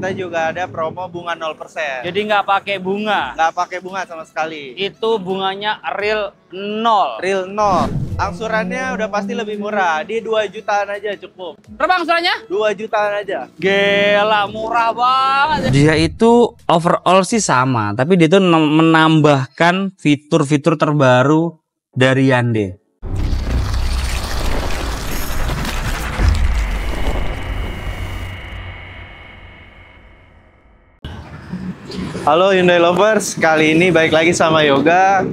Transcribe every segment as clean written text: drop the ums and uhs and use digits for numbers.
kita juga ada promo bunga 0%. Jadi nggak pakai bunga. Nggak pakai bunga sama sekali. Itu bunganya real 0. Real 0. Angsurannya udah pasti lebih murah. Di 2 jutaan aja cukup. Berapa angsurannya? 2 jutaan aja. Gila, murah banget. Dia itu overall sih sama, tapi dia tuh menambahkan fitur-fitur terbaru dari Hyundai. Halo Hyundai Lovers, kali ini balik lagi sama Yoga.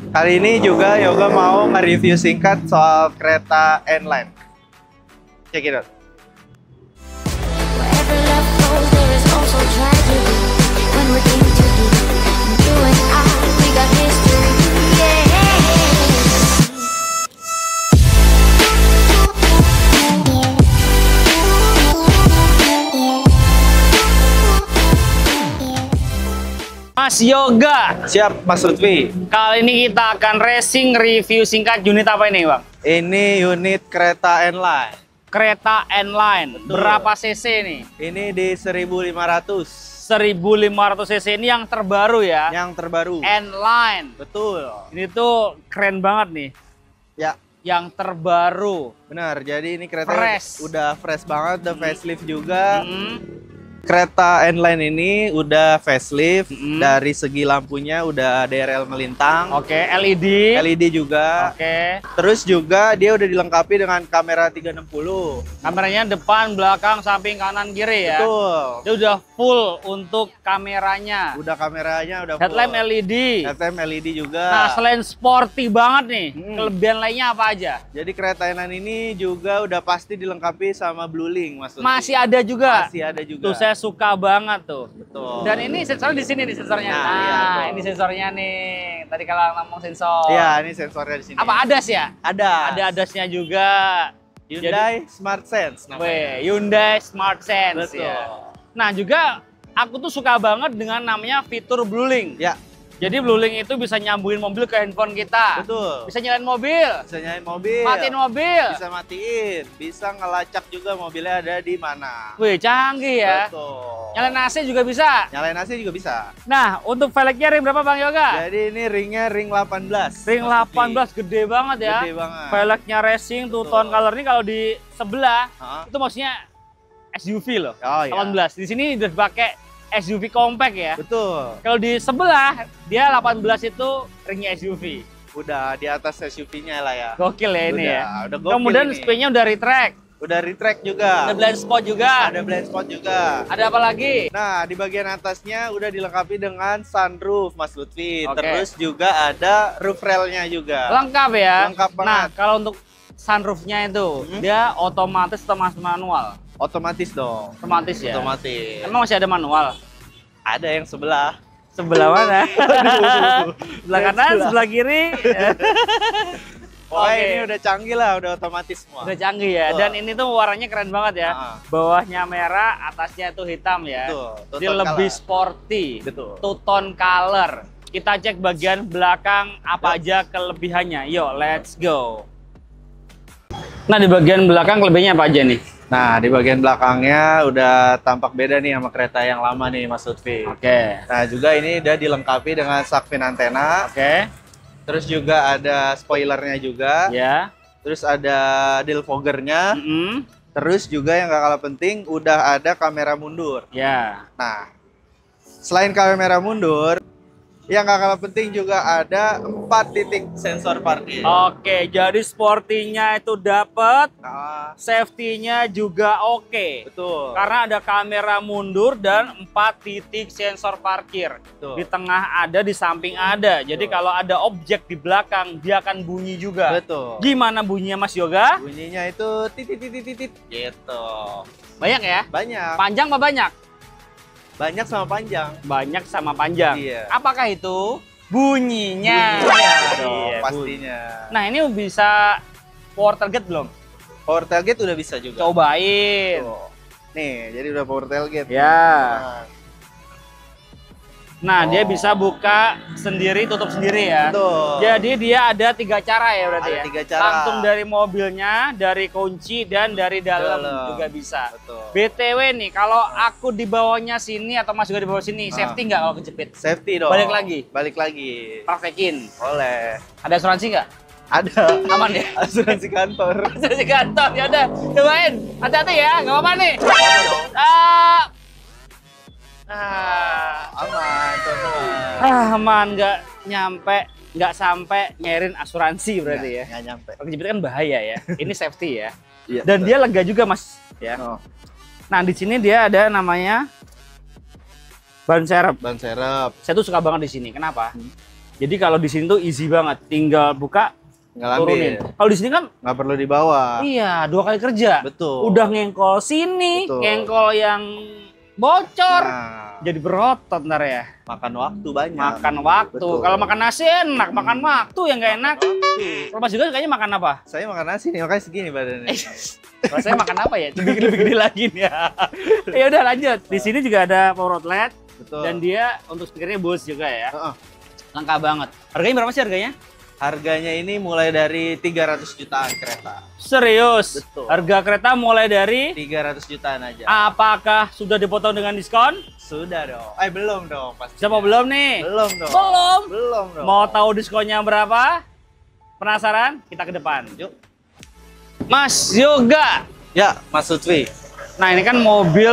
Kali ini juga Yoga mau nge-review singkat soal kereta N-Line. Check it out. Mas Yoga. Siap, Mas Lutfi. Kali ini kita akan racing review singkat unit apa ini, Bang? Ini unit kereta N-Line. Kereta N-Line. Berapa cc nih? Ini di 1500. 1500 cc ini yang terbaru ya. Yang terbaru. N-Line. Betul. Ini tuh keren banget nih. Ya, Yang terbaru. benar. Jadi ini kereta Fresh. udah fresh banget, udah facelift juga. Hmm. Kereta N-Line ini udah facelift, dari segi lampunya udah DRL melintang, Oke, LED. LED juga. Oke. Terus juga dia udah dilengkapi dengan kamera 360. Kameranya depan, belakang, samping, kanan, kiri ya. Betul. Dia udah full untuk kameranya. Udah kameranya udah full. Headlamp LED. Headlamp LED juga. Nah, selain sporty banget nih, Hmm. kelebihan lainnya apa aja? Jadi kereta N-Line ini juga udah pasti dilengkapi sama Blue Link, Mas Lutfi. Masih ada juga. Masih ada juga. Tuh saya suka banget tuh. Betul. Dan ini sensornya di sini nih sensornya. Nah, Nah, iya, betul. ini sensornya nih. Tadi kalau ngomong sensor. Iya, ini sensornya di sini. Apa ADAS ya? Ada. Ada ADAS-nya juga. Hyundai Smart Sense namanya. Weh, Hyundai Smart Sense Betul. ya. Nah, juga aku tuh suka banget dengan namanya fitur Blue Link. Ya, Jadi Blue Link itu bisa nyambungin mobil ke handphone kita. betul. Bisa nyalain mobil, Bisa nyalain mobil. matiin mobil. Bisa matiin, bisa ngelacak juga mobilnya ada di mana. Wih, canggih ya. Betul. Nyalain AC juga bisa. Nyalain AC juga bisa. Nah, untuk velgnya ring berapa Bang Yoga? Jadi ini ringnya ring 18. Ring 18 gede banget ya. Gede banget. Velgnya racing tuh Betul. tone color ini kalau di sebelah Hah? itu maksudnya SUV loh. Oh iya. 18. Di sini udah pakai SUV compact ya. Betul. Kalau di sebelah dia 18 itu ringnya SUV. Udah di atas SUV-nya lah ya. Gokil ya ini ya. Udah gokil Kemudian ini. spray-nya udah retract. Udah retract juga. Ada blind spot juga. Ada blind spot juga. Ada apa lagi? Nah, di bagian atasnya udah dilengkapi dengan sunroof, Mas Lutfi. Oke. Terus juga ada roof rail-nya juga. Lengkap ya. Lengkap banget. Nah, kalau untuk sunroofnya itu dia otomatis atau masih manual? Otomatis dong. Otomatis ya. Otomatis. Emang masih ada manual? Ada yang sebelah. Sebelah mana? Aduh. Sebelah kanan, sebelah kiri. Pokoknya Oke. ini udah canggih lah, udah otomatis semua. Udah canggih ya. Betul. Dan ini tuh warnanya keren banget ya. Ah. Bawahnya merah, atasnya itu hitam ya. Betul. Two Dia tone lebih color. sporty. Betul. Two tone color. Kita cek bagian belakang apa aja kelebihannya. Yuk, let's go. Nah, di bagian belakang kelebihannya apa aja nih? Nah, di bagian belakangnya udah tampak beda nih sama kereta yang lama nih, Mas Lutfi. Oke. Nah, juga ini udah dilengkapi dengan shark fin antena. Oke. Terus juga ada spoilernya juga. Ya. Terus ada defoggernya. Mm-mm. Terus juga yang gak kalah penting, udah ada kamera mundur. Ya. Nah, selain kamera mundur, yang gak kalah penting juga ada 4 titik sensor parkir. Oke, jadi sportinya itu dapet, Nah, safety-nya juga oke. betul. Karena ada kamera mundur dan 4 titik sensor parkir. Betul. Di tengah ada, di samping ada. Jadi Betul. kalau ada objek di belakang, dia akan bunyi juga. Betul. Gimana bunyinya Mas Yoga? Bunyinya itu titit titit titit gitu. Banyak ya? Banyak. Panjang apa banyak? Banyak sama panjang. Banyak sama panjang. Iya. Apakah itu? Bunyinya. Bunyinya dong, Iya, pastinya. Nah, ini bisa power target belum? Power tailgate udah bisa juga. Cobain. Tuh. Nih, jadi udah power tailgate. Ya. Nah. Nah, dia bisa buka sendiri, tutup sendiri ya. Betul. Jadi dia ada 3 cara ya berarti Ada ya. 3 cara. Langsung dari mobilnya, dari kunci dan dari dalam juga bisa. Betul. BTW nih, kalau aku di bawahnya sini atau Mas juga di bawah sini, safety nggak kalau kejepit? Safety dong. Balik lagi. Balik lagi. Praktekin. Boleh. Ada asuransi nggak? Ada. Aman ya? Asuransi kantor. Asuransi kantor, ya udah. Cobain. Hati-hati ya, nggak apa-apa nih. Aman, teman. Aman, nggak sampai nyerin asuransi berarti ya. Nggak nyampe. Kalau kejepit kan bahaya ya. Ini safety ya. Iya, Dan betul. dia lega juga Mas. Ya. Oh, Nah di sini dia ada namanya ban serep. ban serep. Saya tuh suka banget di sini. Kenapa? Jadi kalau di sini tuh easy banget. Tinggal buka, turunin. Ngelambil. Kalau di sini kan, Nggak perlu dibawa. iya 2 kali kerja. Betul. Udah ngengkol sini, Betul. ngengkol yang bocor. Nah, Jadi berotot ntar ya. makan waktu banyak. Makan waktu. Betul. Kalau makan nasi enak, makan waktu yang nggak enak. Kalau Mas juga kayaknya makan apa? Saya makan nasi nih, makanya segini badannya. Kalau saya makan apa ya? Lebih gede lagi nih ya. Ya udah lanjut. Di sini juga ada power outlet Betul. dan dia untuk speakernya Bose juga ya. Heeh. Lengkap banget. Harganya berapa sih harganya? Harganya ini mulai dari 300 jutaan kereta. Serius? Betul. Harga kereta mulai dari 300 jutaan aja. apakah sudah dipotong dengan diskon? Sudah dong. Belum dong pasti. Siapa belum nih? Belum dong. Belum. Belum dong. Mau tahu diskonnya berapa? Penasaran? Kita ke depan. Yuk. Mas Yoga. Ya, Mas Lutfi. Nah, ini kan mobil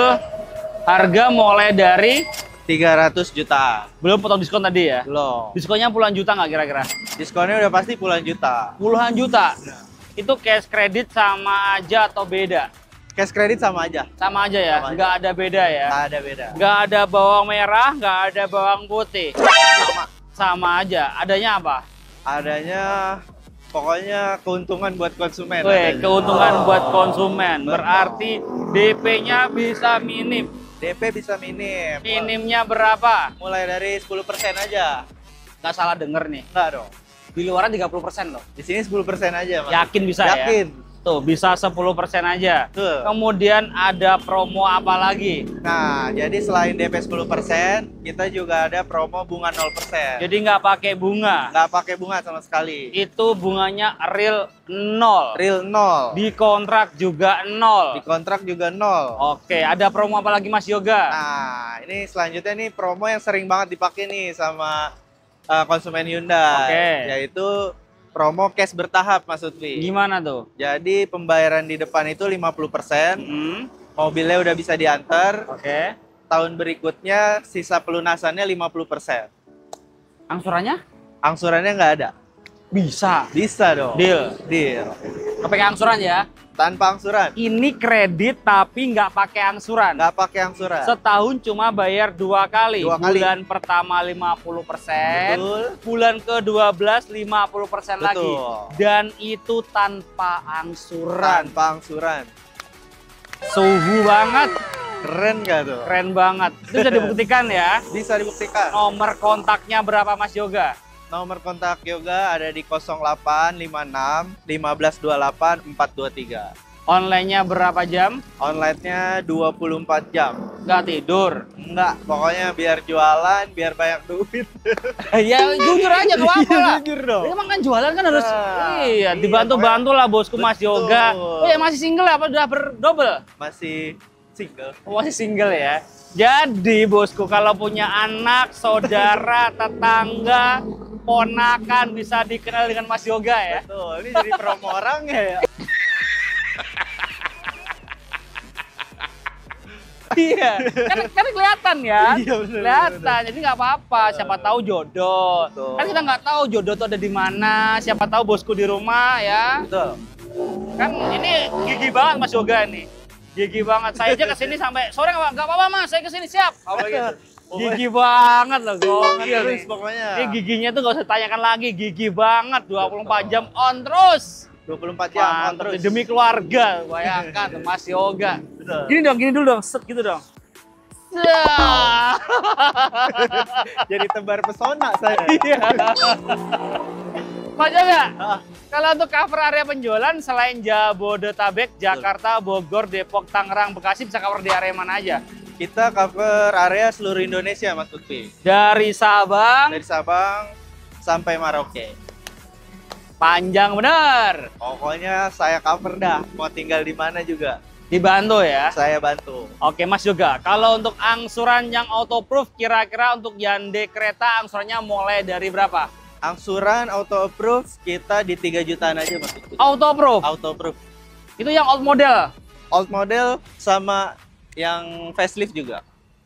harga mulai dari 300 jutaan. belum potong diskon tadi ya. Belum. Diskonnya puluhan juta nggak kira-kira? Diskonnya udah pasti puluhan juta. Puluhan juta. Itu cash kredit sama aja atau beda? Cash kredit sama aja. Sama aja ya, Sama aja. nggak ada beda ya. Nggak ada beda. Nggak ada bawang merah, nggak ada bawang putih. Sama. Sama aja. Adanya apa? Adanya pokoknya keuntungan buat konsumen. Weh, adanya. keuntungan buat konsumen. Betul. Berarti DP-nya bisa minim. DP bisa minim. Minimnya berapa? Mulai dari 10% aja. Nggak salah denger nih. Enggak dong. Di luaran 30% loh. Di sini 10% aja, Mas. Yakin bisa ya? Yakin. Tuh, bisa 10% aja. Betul. Kemudian ada promo apa lagi? Nah, jadi selain DP 10%, kita juga ada promo bunga 0%. Jadi nggak pakai bunga. nggak pakai bunga sama sekali. Itu bunganya real 0. Real 0. Di kontrak juga 0. Di kontrak juga 0. Oke, ada promo apa lagi Mas Yoga? Nah, ini selanjutnya nih promo yang sering banget dipakai nih sama konsumen Hyundai. Oke. Yaitu promo cash bertahap, Mas Lutfi. Gimana tuh? Jadi pembayaran di depan itu 50%, mobilnya udah bisa diantar. Oke. Tahun berikutnya sisa pelunasannya 50%. Angsurannya? Angsurannya nggak ada. Bisa. Bisa dong. Deal. Deal. Pakai angsuran ya. Tanpa angsuran. Ini kredit tapi nggak pakai angsuran. Nggak pakai angsuran. Setahun cuma bayar 2 kali. 2 kali. Bulan pertama 50%. Betul. Bulan ke-12 50% lagi. Betul. Dan itu tanpa angsuran. Tanpa angsuran. Suhu banget. Keren nggak tuh? Keren banget. Itu bisa dibuktikan ya. Bisa dibuktikan. Nomor kontaknya berapa Mas Yoga? Nomor kontak Yoga ada di 0856 1528 423. Online-nya berapa jam? Online-nya 24 jam. Nggak tidur. Enggak, pokoknya biar jualan, biar banyak duit. Ya jujur aja gak apa-apa lah. Jujur dong. Emang kan jualan kan harus Nah, iya iya, dibantu-bantu lah bosku Mas Betul. Yoga. Oh ya masih single apa udah berdouble? Masih single. Oh, masih single ya. Jadi bosku kalau punya anak, saudara, tetangga, ponakan bisa dikenal dengan Mas Yoga ya. Betul, ini jadi promo orangnya ya. Iya, kan kelihatan ya. Iya, bener, Kelihatan. Jadi nggak apa-apa. Siapa tahu jodoh. Betul. Kan kita nggak tahu jodoh tuh ada di mana. Siapa tahu bosku di rumah ya. Betul. Kan ini gigi banget Mas Yoga nih. Gigi banget. Saya aja kesini sampai sore nggak apa-apa Mas. Saya kesini siap. Apa gitu. Gigi banget loh, gokil Terus nih. pokoknya. Ini giginya tuh nggak usah tanyakan lagi. Gigi banget. 24 jam on terus. 24 jam on Mantap, terus. demi keluarga. Bayangkan Mas Yoga. Betul. Gini dulu dong. Set gitu dong. Set. Jadi tebar pesona saya. Iya. Mas Yoga, Ah, kalau untuk cover area penjualan selain Jabodetabek, Jakarta, Bogor, Depok, Tangerang, Bekasi bisa cover di area mana aja? Kita cover area seluruh Indonesia, Mas Lutfi. Dari Sabang, Dari Sabang sampai Merauke. panjang bener. Pokoknya saya cover dah. Mau tinggal di mana juga, Dibantu ya. saya bantu. Oke Mas Yoga, kalau untuk angsuran yang autoproof, kira-kira untuk Hyundai kereta angsurannya mulai dari berapa? Angsuran auto approve kita di 3 jutaan aja, Mas Lutfi. Autoproof, Auto approve. itu yang old model. Old model sama yang facelift juga.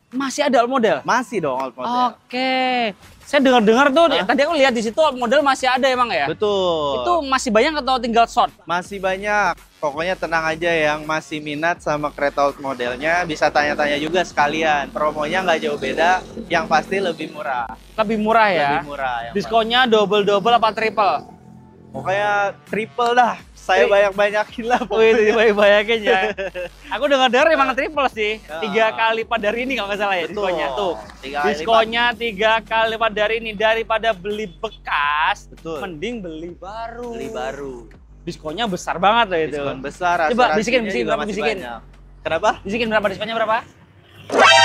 Masih ada old model? Masih dong old model. Oke, saya dengar-dengar tuh, Hah? tadi aku lihat di situ old model masih ada emang ya? Betul. Itu masih banyak atau tinggal short? Masih banyak. Pokoknya tenang aja yang masih minat sama kereta old modelnya bisa tanya-tanya juga sekalian. Promonya nggak jauh beda, yang pasti lebih murah. Lebih murah ya? Lebih murah. Yang Diskonnya double-double apa triple? pasti. Pokoknya triple dah. Saya banyak-banyakin lah Oh itu pokoknya. banyak-banyakin ya. Aku dengar-dengar emang triple sih. Ya. 3 kali lipat dari ini kalau nggak salah ya Betul. diskonnya. Tuh, 3 kali diskonnya 3 kali lipat dari ini. Daripada beli bekas, Betul. mending beli baru. Beli baru. Diskonnya besar banget loh itu. Diskon besar. Coba asuransinya bisikin juga berapa, masih bisikin. banyak. Kenapa? Bisikin berapa diskonnya berapa?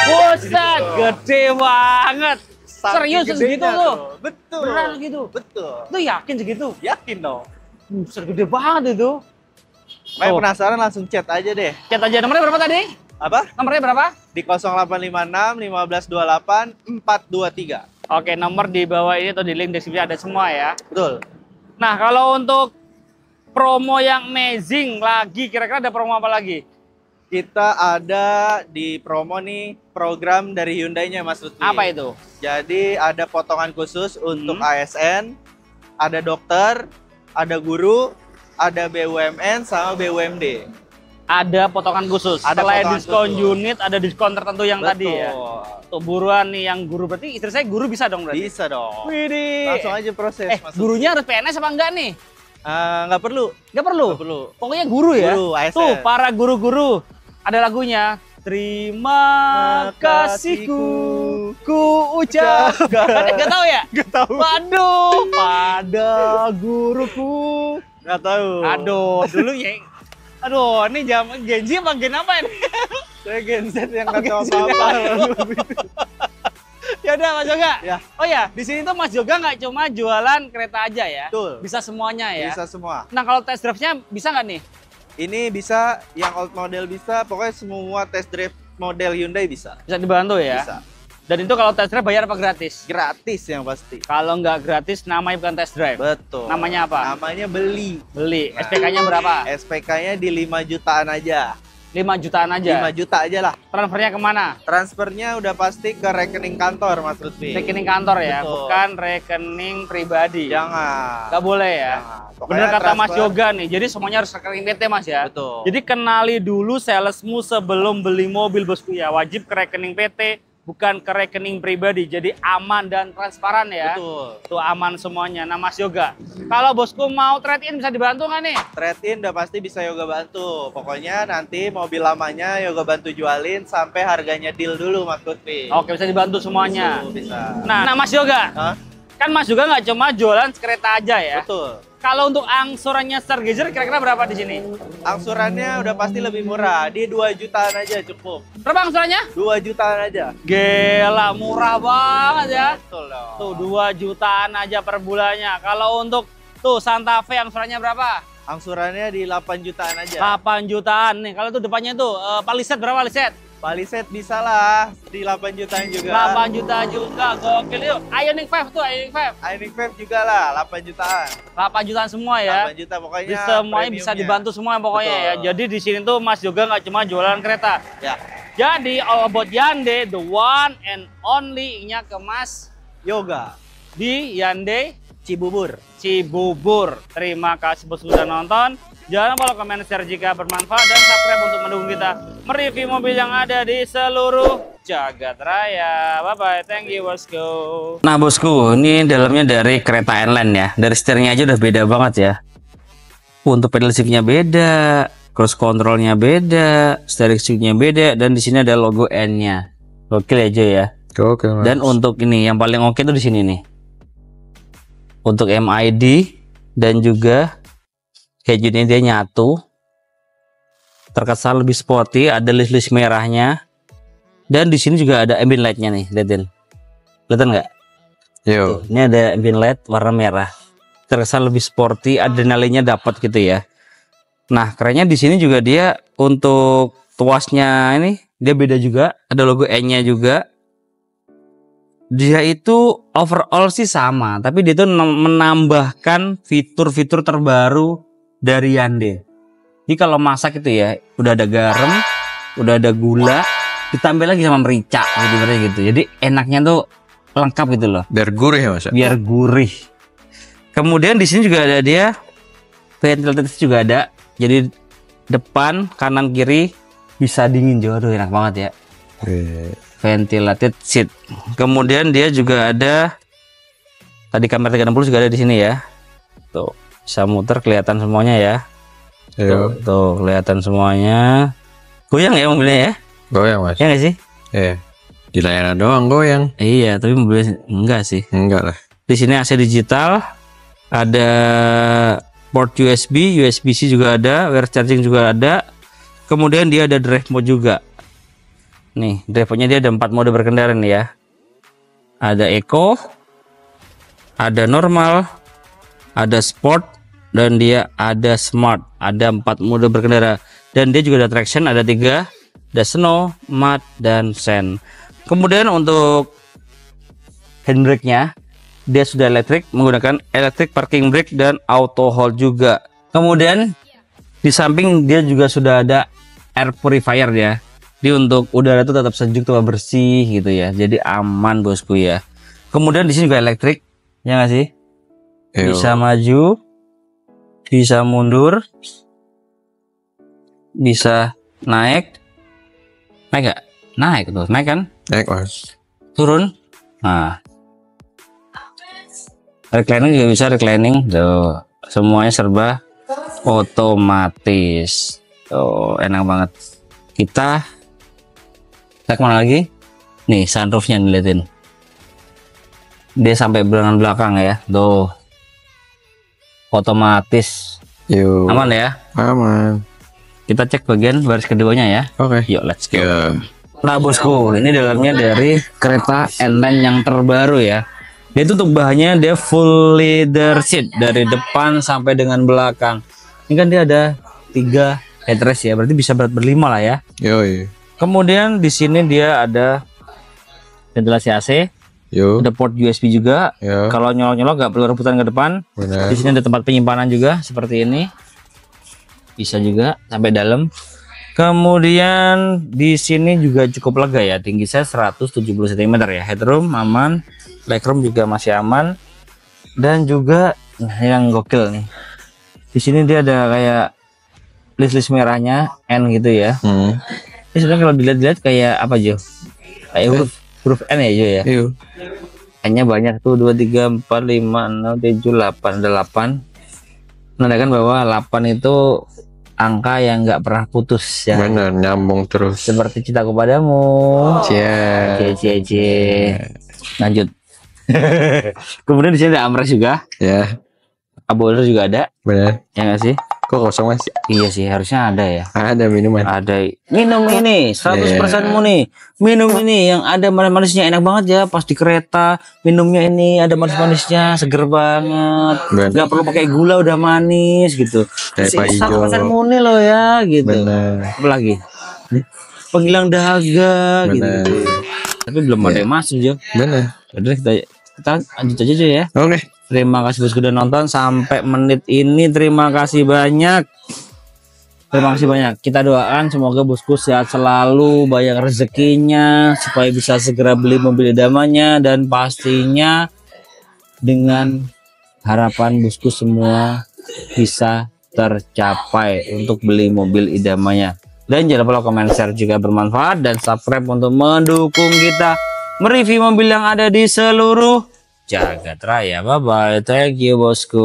Buset, gede banget. Serius Saking segitu gedenya tuh? Betul. Beneran gitu? Betul. Itu yakin segitu? Yakin dong. Buset, gede banget itu. Makanya Oh. penasaran langsung chat aja deh. Chat aja, nomornya berapa tadi? Apa? Nomornya berapa? Di 0856 1528 423. Oke, nomor di bawah ini atau di link deskripsi ada semua ya. Betul. Nah, kalau untuk promo yang amazing lagi, kira-kira ada promo apa lagi? Kita ada di promo nih program dari Hyundai-nya, Mas Lutfi. Apa itu? Jadi ada potongan khusus untuk Hmm. ASN, ada dokter, ada guru, ada BUMN sama BUMD. Ada potongan khusus. Ada Selain potongan diskon khusus. unit, ada diskon tertentu yang tadi ya. Betul. Tuh buruan nih yang guru, berarti istri saya guru bisa dong berarti? Bisa dong. Widih. Langsung aja proses, Mas Lutfi. Gurunya harus PNS apa enggak nih? Nggak perlu. Enggak perlu? Nggak perlu. Pokoknya guru ya? Guru, ASN. Tuh, para guru-guru. Ada lagunya. Terima kasihku, ku ucapkan. Enggak tahu ya? Nggak tahu. Waduh, pada guruku. Nggak tahu. Aduh, dulu ya. Aduh, ini zaman Gen Z apa Gen apa ini? Saya Gen Z yang nggak Gen tahu Z. apa-apa. Ya udah Mas Yoga. Ya. Oh ya, di sini tuh Mas Yoga nggak cuma jualan kereta aja ya. Betul. Bisa semuanya ya. Bisa semua. Nah, kalau test drive-nya bisa nggak nih? Ini bisa, yang old model bisa, pokoknya semua test drive model Hyundai bisa. Bisa dibantu ya. Bisa. Dan itu kalau test drive bayar apa gratis? Gratis yang pasti. Kalau nggak gratis namanya bukan test drive. Betul. Namanya apa? Namanya beli. Beli. Nah. SPK-nya berapa? SPK-nya di 5 jutaan aja. 5 jutaan aja. 5 juta aja lah. Transfernya kemana? Transfernya udah pasti ke rekening kantor, Mas Lutfi. Rekening kantor ya, Betul. bukan rekening pribadi. Jangan. Nggak boleh ya. Jangan. Pokoknya Bener kata Mas transfer- Yoga nih, jadi semuanya harus rekening PT Mas ya. Betul. Jadi kenali dulu salesmu sebelum beli mobil bosku ya. Wajib ke rekening PT, bukan ke rekening pribadi. Jadi aman dan transparan ya. Betul. Tuh aman semuanya. Nah Mas Yoga, kalau bosku mau trade-in bisa dibantu nggak nih? Trade-in udah pasti bisa Yoga bantu. Pokoknya nanti mobil lamanya Yoga bantu jualin sampai harganya deal dulu, Mas Lutfi. Oke, bisa dibantu semuanya. Bisa. Nah Mas Yoga, Hah? kan Mas Yoga nggak cuma jualan kereta aja ya. Betul. Kalau untuk angsurannya Stargazer kira-kira berapa di sini? Angsurannya udah pasti lebih murah. Di 2 jutaan aja cukup. Berapa angsurannya? 2 jutaan aja. Gila, murah banget ya. Betul dong. Tuh 2 jutaan aja per bulannya. Kalau untuk tuh Santa Fe angsurannya berapa? Angsurannya di 8 jutaan aja. 8 jutaan nih. Kalau tuh depannya tuh Palisade berapa Palisade? Palisade bisa lah di 8 jutaan juga. 8 juta juga. Gokil yuk. Ioniq 5 tuh, Ioniq 5. Ioniq 5 juga lah 8 jutaan. 8 jutaan semua ya. 8 juta pokoknya. Di semuanya bisa premiumnya. dibantu semua pokoknya ya. Betul. Jadi di sini tuh Mas juga nggak cuma jualan kereta. Ya. Jadi all about Hyundai, the one and only-nya ke Mas Yoga di Hyundai Cibubur. Cibubur. Terima kasih bos sudah nonton. Jangan lupa komen, share jika bermanfaat dan subscribe untuk mendukung kita mereview mobil yang ada di seluruh jagat raya. Bye bye, thank you bosku. Nah bosku, ini dalamnya dari kereta N-Line ya. Dari steeringnya aja udah beda banget ya. Untuk pedal shiftnya beda, cruise controlnya beda, steering shiftnya beda, dan di sini ada logo N-nya. Gokil aja ya. Oke, Mas. Dan untuk ini yang paling oke tuh di sini nih. Untuk MID dan juga headunitnya dia nyatu. Terkesan lebih sporty, ada list-list merahnya. Dan di sini juga ada ambient lightnya nih, liatin. Kelihatan nggak? Yo. Tuh, ini ada ambient light warna merah. Terkesan lebih sporty, adrenalinnya dapat gitu ya. Nah, kerennya di sini juga dia untuk tuasnya ini dia beda juga, ada logo N-nya juga. Dia itu overall sih sama, tapi dia tuh menambahkan fitur-fitur terbaru dari Hyundai. Jadi kalau masak itu ya, udah ada garam, udah ada gula, ditambah lagi sama merica gitu. Jadi enaknya tuh lengkap gitu loh. Biar gurih ya Mas. Biar gurih. Kemudian di sini juga ada dia ventilator juga ada. Jadi depan, kanan, kiri bisa dingin juga. Aduh, enak banget ya. Ventilated seat. Kemudian dia juga ada tadi kamera 360 juga ada di sini ya. Tuh, bisa muter kelihatan semuanya ya. Tuh, kelihatan semuanya. Goyang ya mobilnya ya? Goyang Mas. Ya nggak sih? Di layanan doang goyang. Iya, tapi mobilnya enggak sih. Enggak lah. Di sini AC digital, ada port USB, USB-C juga ada, wire charging juga ada. Kemudian dia ada drive mode juga. Nih, drive mode-nya dia ada 4 mode berkendara nih ya. Ada eco, ada normal, ada sport, dan dia ada smart. Ada 4 mode berkendara. Dan dia juga ada traction, ada 3, ada snow, mud, dan sand. Kemudian untuk handbrake-nya dia sudah elektrik, menggunakan electric parking brake dan auto hold juga. Kemudian di samping dia juga sudah ada air purifier ya. Jadi untuk udara itu tetap sejuk, tetap bersih gitu ya. Jadi aman bosku ya. Kemudian di sini juga elektrik, ya nggak sih? Bisa maju, bisa mundur, bisa naik nggak? Naik tuh, naik kan? Naik Mas. Turun. Nah, reclining juga bisa reclining tuh, semuanya serba otomatis tuh, enak banget. Kita kemana lagi nih? Sunroofnya dilihatin, dia sampai belakang ya, tuh otomatis. Aman ya? Aman. Kita cek bagian baris keduanya ya. Oke. Yuk, let's go. Nah bosku, ini dalamnya dari kereta N-Line yang terbaru ya. Dia itu untuk bahannya dia full leather seat dari depan sampai dengan belakang. Ini kan dia ada 3 headrest ya, berarti bisa berat berlima lah ya. Kemudian di sini dia ada ventilasi AC, ada port USB juga. Kalau nyolok-nyolok nggak perlu rebutan ke depan. Di sini ada tempat penyimpanan juga seperti ini, bisa juga sampai dalam. Kemudian di sini juga cukup lega ya, tinggi saya 170 cm ya, headroom aman, legroom juga masih aman. Dan juga yang gokil nih, di sini dia ada kayak list-list merahnya N gitu ya. Ini sebenarnya kalau dilihat-lihat kayak apa Jo? Kayak huruf N ya Jo ya. N-nya banyak tuh, 2, 3, 4, 5, 6, 7, 8, ada 8. Menandakan bahwa 8 itu angka yang nggak pernah putus ya. Bener, nyambung terus. Seperti cintaku padamu. Lanjut. Kemudian di sini ada armrest juga. Ya. Kabel juga ada. Bener. Ya nggak sih? Kok kosong Mas? Iya sih, harusnya ada ya. Ada minuman. Ada. Minum ini 100% murni. Minum ini yang ada manis-manisnya, enak banget ya. Pas di kereta minumnya ini ada manis-manisnya, seger banget. Nggak perlu pakai gula, udah manis gitu. Kayak 100% murni loh ya gitu. Bener. Apa lagi? Penghilang dahaga gitu. Tapi belum ada yang masuk Jo. Bener. Jadi kita lanjut aja Jo ya. Oke. Terima kasih bosku udah nonton sampai menit ini. Terima kasih banyak. Terima kasih banyak. Kita doakan semoga bosku sehat selalu, banyak rezekinya, supaya bisa segera beli mobil idamannya, dan pastinya dengan harapan bosku semua bisa tercapai untuk beli mobil idamannya. Dan jangan lupa komen, share juga bermanfaat, dan subscribe untuk mendukung kita mereview mobil yang ada di seluruh jagat raya. Bye bye, thank you bosku.